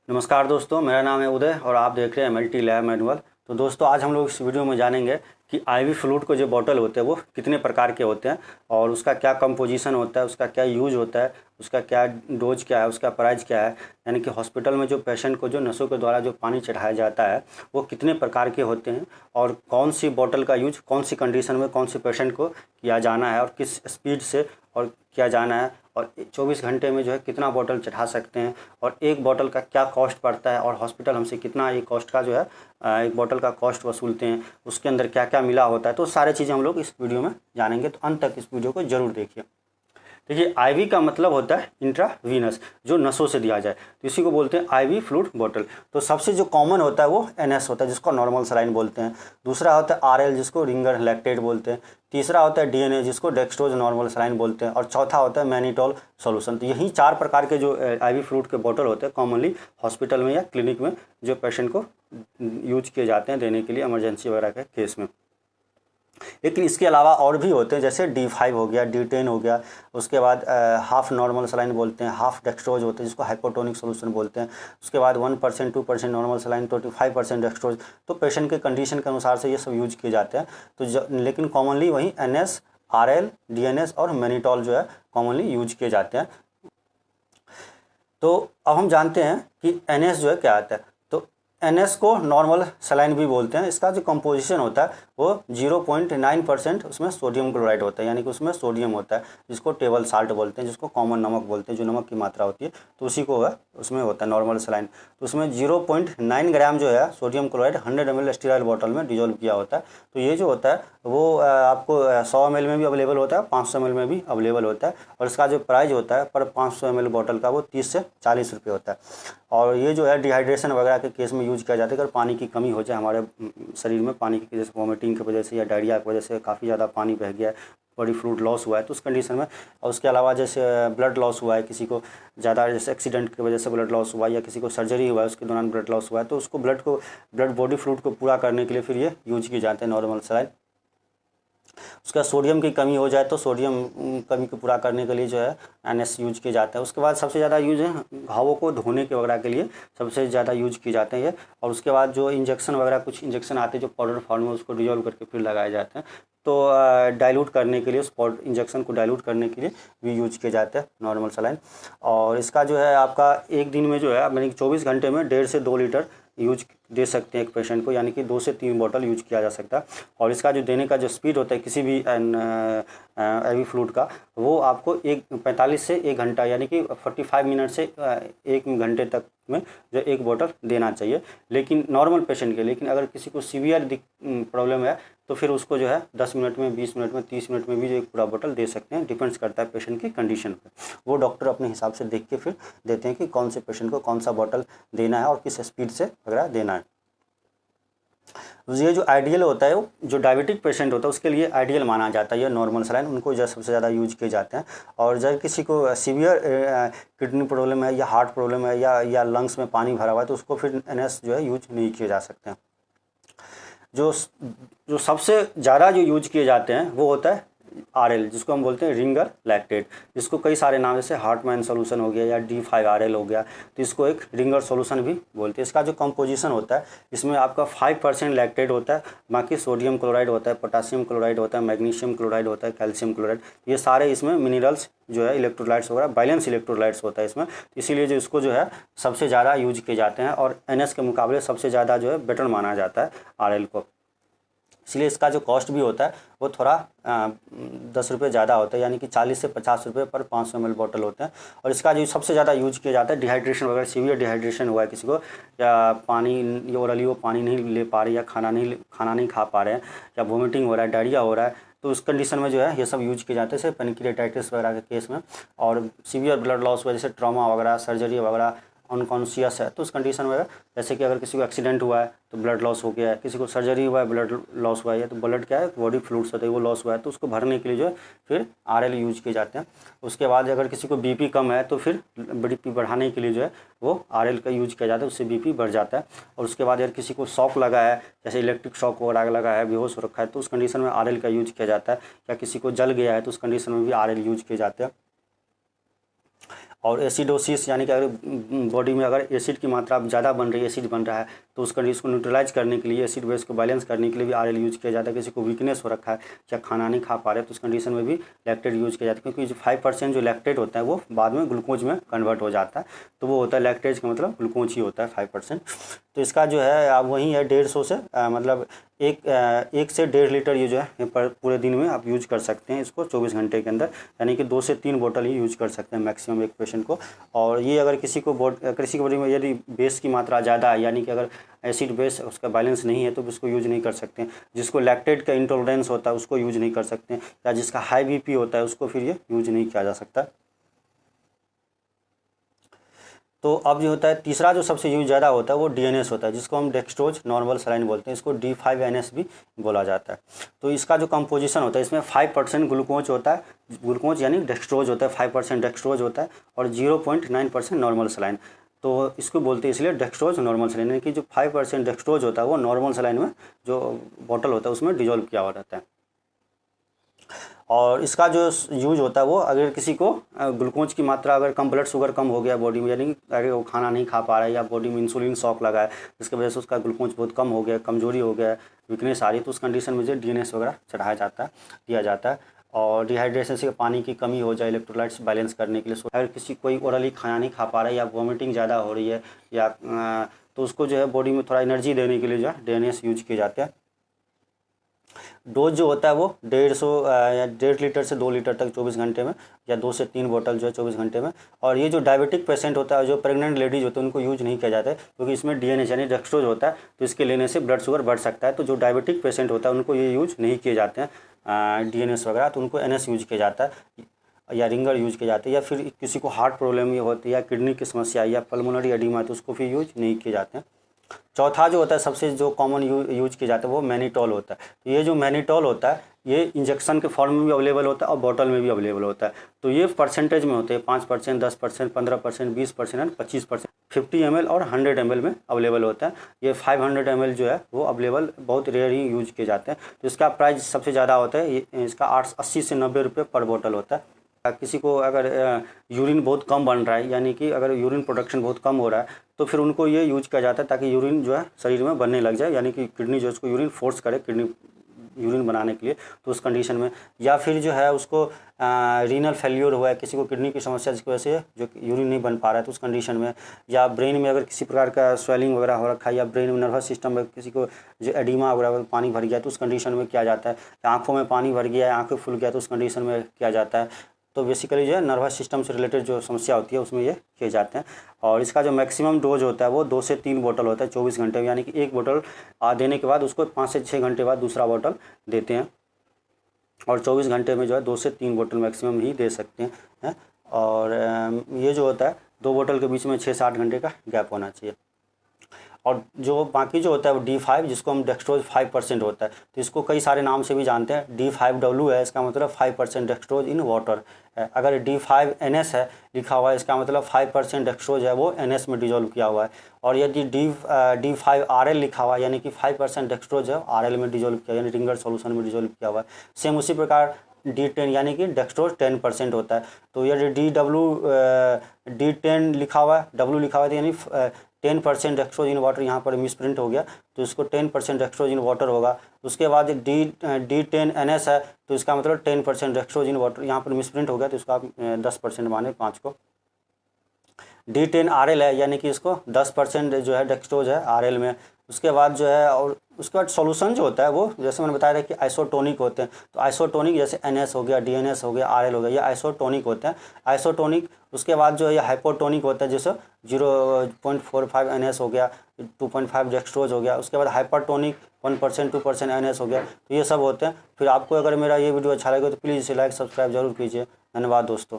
नमस्कार दोस्तों, मेरा नाम है उदय और आप देख रहे हैं एमएलटी लैब मैनुअल। तो दोस्तों आज हम लोग इस वीडियो में जानेंगे कि आईवी फ्लूइड को जो बॉटल होते हैं वो कितने प्रकार के होते हैं और उसका क्या कंपोजिशन होता है, उसका क्या यूज होता है, उसका क्या डोज क्या है, उसका प्राइस क्या है। यानी कि हॉस्पिटल में जो पेशेंट को जो नसों के द्वारा जो पानी चढ़ाया जाता है वो कितने प्रकार के होते हैं और कौन सी बॉटल का यूज कौन सी कंडीशन में कौन सी पेशेंट को किया जाना है और किस स्पीड से और किया जाना है और 24 घंटे में जो है कितना बॉटल चढ़ा सकते हैं और एक बॉटल का क्या कॉस्ट पड़ता है और हॉस्पिटल हमसे कितना एक कॉस्ट का जो है एक बॉटल का कॉस्ट वसूलते हैं, उसके अंदर क्या क्या मिला होता है। तो सारी चीज़ें हम लोग इस वीडियो में जानेंगे, तो अंत तक इस वीडियो को जरूर देखिए। देखिए, आईवी का मतलब होता है इंट्रावीनस, जो नसों से दिया जाए, तो इसी को बोलते हैं आईवी फ्लूइड बॉटल। तो सबसे जो कॉमन होता है वो एनएस होता है जिसको नॉर्मल सलाइन बोलते हैं। दूसरा होता है आरएल जिसको रिंगर लैक्टेट बोलते हैं। तीसरा होता है डीएनए जिसको डेक्सट्रोज नॉर्मल सलाइन बोलते हैं और चौथा होता है मैनिटोल सॉल्यूशन। तो यही 4 प्रकार के जो आईवी फ्लूइड के बॉटल होते हैं कॉमनली हॉस्पिटल में या क्लिनिक में जो पेशेंट को यूज किए जाते हैं देने के लिए इमरजेंसी वगैरह के केस में। लेकिन इसके अलावा और भी होते हैं, जैसे D5 हो गया, D10 हो गया, उसके बाद हाफ नॉर्मल सलाइन बोलते हैं, हाफ डेक्सट्रोज होते हैं जिसको हाइपोटोनिक सोल्यूशन बोलते हैं। उसके बाद 1% 2% नॉर्मल सलाइन, 25% डेक्सट्रोज। तो पेशेंट के कंडीशन के अनुसार से ये सब यूज किए जाते हैं। तो लेकिन कॉमनली वही NS, RL, DNS और मैनिटोल जो है कॉमनली यूज किए जाते हैं। तो अब हम जानते हैं कि NS जो है क्या आता है। NS को नॉर्मल सलाइन भी बोलते हैं। इसका जो कंपोजिशन होता है वो 0.9% उसमें सोडियम क्लोराइड होता है, यानी कि उसमें सोडियम होता है जिसको टेबल साल्ट बोलते हैं, जिसको कॉमन नमक बोलते हैं, जो नमक की मात्रा होती है तो उसी को उसमें होता है नॉर्मल सलाइन। तो उसमें 0.9 ग्राम जो है sodium chloride 100 ml sterile bottle में डिजोल्व किया होता है। तो ये जो होता है वो आपको 100 ml में भी अवेलेबल होता है, 500 ml में भी अवेलेबल होता है और इसका जो प्राइस होता है पर 500 ml बॉटल का वो 30 से 40 रुपये होता है। और ये जो है डिहाइड्रेशन वगैरह के केस में यूज किया जाता है। अगर पानी की कमी हो जाए हमारे शरीर में, पानी की जैसे वॉमिटिंग की वजह से या डायरिया की वजह से काफ़ी ज़्यादा पानी बह गया है, बॉडी फ्लूइड लॉस हुआ है, तो उस कंडीशन में। और उसके अलावा जैसे ब्लड लॉस हुआ है, किसी को ज़्यादा जैसे एक्सीडेंट की वजह से ब्लड लॉस हुआ है या किसी को सर्जरी हुआ है उसके दौरान ब्लड लॉस हुआ है, तो उसको ब्लड बॉडी फ्लूइड को पूरा करने के लिए फिर ये यूज किए जाते हैं नॉर्मल सलाइन। उसका सोडियम की कमी हो जाए तो सोडियम कमी को पूरा करने के लिए जो है NS यूज किए जाते हैं। उसके बाद सबसे ज़्यादा यूज है घावों को धोने के वगैरह के लिए सबसे ज़्यादा यूज किए जाते हैं ये। और उसके बाद जो इंजेक्शन वगैरह कुछ इंजेक्शन आते हैं जो पाउडर फॉर्म में, उसको डिजोल्व करके फिर लगाए जाते हैं। तो डाइल्यूट करने के लिए उस इंजेक्शन को डाइल्यूट करने के लिए भी यूज किए जाते हैं नॉर्मल सलाइन। और इसका जो है आपका एक दिन में जो है यानी 24 घंटे में 1.5 से 2 लीटर यूज दे सकते हैं एक पेशेंट को, यानी कि 2 से 3 बॉटल यूज किया जा सकता है। और इसका जो देने का जो स्पीड होता है किसी भी आईवी फ्लूइड का, वो आपको 45 से 1 घंटा यानी कि 45 मिनट से 1 घंटे तक में जो एक बॉटल देना चाहिए, लेकिन नॉर्मल पेशेंट के। लेकिन अगर किसी को सीवियर प्रॉब्लम है तो फिर उसको जो है 10 मिनट में, 20 मिनट में, 30 मिनट में भी जो एक पूरा बॉटल दे सकते हैं। डिपेंड्स करता है पेशेंट की कंडीशन पर, वो डॉक्टर अपने हिसाब से देख के फिर देते हैं कि कौन से पेशेंट को कौन सा बॉटल देना है और किस स्पीड से वगैरह देना है। ये जो आइडियल होता है वो जो डायबिटिक पेशेंट होता है उसके लिए आइडियल माना जाता है ये नॉर्मल सलाइन, उनको जो सबसे ज़्यादा यूज किए जाते हैं। और जब किसी को सीवियर किडनी प्रॉब्लम है या हार्ट प्रॉब्लम है या लंग्स में पानी भरा हुआ है तो उसको फिर NS जो है यूज नहीं किए जा सकते हैं। जो सबसे ज़्यादा जो यूज किए जाते हैं वो होता है RL, जिसको हम बोलते हैं रिंगर लैक्टेट, जिसको कई सारे नाम जैसे हार्टमैन सोल्यूशन हो गया या D5RL हो गया, तो इसको एक रिंगर सोल्यूशन भी बोलते हैं। इसका जो कंपोजिशन होता है इसमें आपका 5% लैक्टेट होता है, बाकी सोडियम क्लोराइड होता है, पोटासियम क्लोराइड होता है, मैग्नीशियम क्लोराइड होता है, कैल्शियम क्लोराइड, ये सारे इसमें मिनरल्स जो है इलेक्ट्रोलाइट्स वगैरह बैलेंस इलेक्ट्रोलाइट्स होता है इसमें। इसीलिए जो इसको जो है सबसे ज़्यादा यूज किए जाते हैं और NS के मुकाबले सबसे ज़्यादा जो है बेटर माना जाता है RL को। इसलिए इसका जो कॉस्ट भी होता है वो थोड़ा 10 रुपये ज़्यादा होता है, यानी कि 40 से 50 रुपये पर 500 ml बॉटल होते हैं। और इसका जो सबसे ज़्यादा यूज किया जाता है डिहाइड्रेशन वगैरह, सीवियर डिहाइड्रेशन हुआ है किसी को, या पानी ओरली वो पानी नहीं ले पा रहे या खाना नहीं खा पा रहे हैं या वोमिटिंग हो रहा है, डायरिया हो रहा है, तो उस कंडीशन में जो है ये सब यूज किए जाते हैं, जैसे पेनक्रिएटाइटिस वगैरह के केस में। और सीवियर ब्लड लॉस हुआ जैसे ट्रॉमा वगैरह, सर्जरी वगैरह, अनकॉन्शियस है तो उस कंडीशन में जैसे कि अगर किसी को एक्सीडेंट हुआ है तो ब्लड लॉस हो गया है, किसी को सर्जरी हुआ है ब्लड लॉस हुआ है, तो ब्लड क्या है बॉडी फ्लूइड्स होते हैं वो लॉस हुआ है, तो उसको भरने के लिए जो है फिर RL यूज किए जाते हैं। उसके बाद अगर किसी को BP कम है तो फिर BP बढ़ाने के लिए जो है वो RL का यूज किया जाता है, उससे BP बढ़ जाता है। और उसके बाद अगर किसी को शॉक लगा है, जैसे इलेक्ट्रिक शॉक वगैरह लगा है, बेहोश हो रखा है, तो उस कंडीशन में RL का यूज किया जाता है। या किसी को जल गया है तो उस कंडीशन में भी RL यूज किए जाते हैं। और एसिडोसिस यानी कि अगर बॉडी में अगर एसिड की मात्रा ज़्यादा बन रही है, एसिड बन रहा है, तो उस कंडीशन को न्यूट्रलाइज करने के लिए, एसिड बेस को बैलेंस करने के लिए भी RL यूज किया जाता है। किसी को वीकनेस हो रखा है या खाना नहीं खा पा रहे तो उस कंडीशन में भी लैक्टेट यूज किया जाता है, क्योंकि जो 5% जो लैक्टेट होता है वो बाद में ग्लूकोज में कन्वर्ट हो जाता है, तो वो होता है लैक्टेज का मतलब ग्लूकोज ही होता है 5%। तो इसका जो है आप वही है 150 से मतलब 1 से 1.5 लीटर ये जो है पर पूरे दिन में आप यूज कर सकते हैं इसको 24 घंटे के अंदर, यानी कि 2 से 3 बोतल ही यूज कर सकते हैं मैक्सिमम एक पेशेंट को। और ये अगर किसी की बॉडी में यदि बेस की मात्रा ज़्यादा है, यानी कि अगर एसिड बेस उसका बैलेंस नहीं है तो उसको यूज नहीं कर सकते हैं। जिसको लैक्टेट का इंटॉलरेंस होता है उसको यूज नहीं कर सकते हैं, या जिसका हाई BP होता है उसको फिर ये यूज नहीं किया जा सकता। तो अब जो होता है तीसरा जो सबसे यूज ज़्यादा होता है वो DNS होता है, जिसको हम डेक्सट्रोज नॉर्मल सलाइन बोलते हैं, इसको D5NS भी बोला जाता है। तो इसका जो कंपोजिशन होता है इसमें 5% ग्लूकोज होता है, ग्लूकोज यानी डेक्सट्रोज होता है, 5% डेक्सट्रोज होता है और 0.9% नॉर्मल सलाइन। तो इसको बोलते हैं इसलिए डेक्सट्रोज नॉर्मल सलाइन, यानी कि जो 5% डेक्सट्रोज होता है वो नॉर्मल सलाइन में जो बॉटल होता है उसमें डिजोल्व किया हुआ रहता है। और इसका जो यूज होता है वो अगर किसी को ग्लूकोज की मात्रा अगर कम, ब्लड शुगर कम हो गया बॉडी में, यानी कि अगर वो खाना नहीं खा पा रहा है या बॉडी में इंसुलिन शॉक लगा है जिसकी वजह से उसका ग्लूकोज बहुत कम हो गया, कमजोरी हो गया, वीकनेस आ रही है, तो उस कंडीशन में जो DNS वगैरह चढ़ाया जाता है, दिया जाता है। और डिहाइड्रेशन से पानी की कमी हो जाए इलेक्ट्रोलाइट्स बैलेंस करने के लिए, अगर किसी कोई ओरली खाना नहीं खा पा रहा है या वॉमिटिंग ज़्यादा हो रही है या तो उसको जो है बॉडी में थोड़ा एनर्जी देने के लिए जो है DNS यूज किए जाते हैं। डोज जो होता है वो 1.5 लीटर से 2 लीटर तक 24 घंटे में, या 2 से 3 बोतल जो है 24 घंटे में। और ये जो डायबिटिक पेशेंट होता है, जो प्रेग्नेंट लेडीज होते हैं, उनको यूज नहीं किया जाता है, क्योंकि इसमें DNS यानी डेक्सट्रोज होता है, तो इसके लेने से ब्लड शुगर बढ़ सकता है। तो जो डायबिटिक पेशेंट होता है उनको ये यूज नहीं किए जाते हैं DNS वगैरह, तो उनको NS यूज किया जाता है या रिंगर यूज किया जाता है। या फिर किसी को हार्ट प्रॉब्लम ये होती है या किडनी की समस्या या पल्मोनरी एडिमा है तो उसको फिर यूज नहीं किए जाते हैं। चौथा जो होता है सबसे जो कॉमन यूज किया जाता है वो मैनिटॉल होता है। तो ये जो मैनिटॉल होता है ये इंजेक्शन के फॉर्म में भी अवेलेबल होता है और बॉटल में भी अवेलेबल होता है। तो ये परसेंटेज में होते हैं 5%, 10%, 15%, 20% एंड 25%, 50 ml और 100 ml में अवेलेबल होता है। ये 500 ml जो है वो अवेलेबल बहुत रेयर ही यूज किए जाते हैं। तो इसका प्राइस सबसे ज़्यादा होता है, इसका 80 से 90 रुपये पर बॉटल होता है। किसी को अगर यूरिन बहुत कम बन रहा है, यानी कि अगर यूरिन प्रोडक्शन बहुत कम हो रहा है, तो फिर उनको ये यूज किया जाता है ताकि यूरिन जो है शरीर में बनने लग जाए, यानी कि किडनी जो है उसको यूरिन फोर्स करे किडनी यूरिन बनाने के लिए। तो उस कंडीशन में, या फिर जो है उसको रीनल फेल्योर हुआ है, किसी को किडनी की समस्या जिसकी वजह से जो यूरिन नहीं बन पा रहा है, तो उस कंडीशन में, या ब्रेन में अगर किसी प्रकार का स्वेलिंग वगैरह हो रखा है, या ब्रेन में नर्वस सिस्टम में किसी को जो एडिमा वगैरह पानी भर गया तो उस कंडीशन में किया जाता है। आँखों में पानी भर गया है, आँखें फूल गया तो उस कंडीशन में किया जाता है। तो बेसिकली जो है नर्वस सिस्टम से रिलेटेड जो समस्या होती है उसमें ये किए जाते हैं। और इसका जो मैक्सिमम डोज होता है वो 2 से 3 बोतल होता है 24 घंटे में, यानी कि एक बोतल देने के बाद उसको 5 से 6 घंटे बाद दूसरा बोतल देते हैं। और 24 घंटे में जो है 2 से 3 बोतल मैक्सिमम ही दे सकते हैं। और ये जो होता है 2 बोतल के बीच में 6 से 8 घंटे का गैप होना चाहिए। और जो बाकी जो होता है वो D5, जिसको हम डेक्सट्रोज 5% होता है, तो इसको कई सारे नाम से भी जानते हैं। D5W है, इसका मतलब 5% डेक्सट्रोज इन वाटर है। अगर D5NS है लिखा हुआ है, इसका मतलब 5% डेक्सट्रोज है वो NS में डिजोल्व किया हुआ है। और यदि D5RL लिखा हुआ है, यानी कि 5% डेक्सट्रोज है RL में डिजोल्व किया, यानी रिंगर सॉल्यूशन में डिजोल्व किया हुआ है। सेम उसी प्रकार D10 यानी कि डेक्सट्रोज 10% होता है। तो यदि D10 लिखा हुआ है, W लिखा हुआ है, यानी 10% डेक्सट्रोज इन वाटर, यहाँ पर मिसप्रिंट हो गया तो इसको 10% डेक्सट्रोज इन वाटर होगा। उसके बाद D10NS है तो इसका मतलब 10% डेक्सट्रोज इन वाटर, यहाँ पर मिसप्रिंट हो गया तो इसको आप 10% माने 5 को। D10RL है, यानी कि इसको 10% जो है डेक्सट्रोज है RL में। उसके बाद जो है, और उसके बाद सॉल्यूशन जो होता है वो जैसे मैंने बताया था कि आइसोटोनिक होते हैं। तो आइसोटोनिक जैसे NS हो गया, DNS हो गया, RL हो गया, ये आइसोटोनिक होते हैं। आइसोटोनिक उसके बाद जो है ये हाइपोटोनिक होता है, जैसे 0.45 NS हो गया, 2.5 डेक्सट्रोज हो गया। उसके बाद हाइपरटोनिक 1%, 2% NS हो गया। तो ये सब होते हैं। फिर आपको अगर मेरा ये वीडियो अच्छा लगे तो प्लीज़ इसे लाइक सब्सक्राइब जरूर कीजिए। धन्यवाद दोस्तों।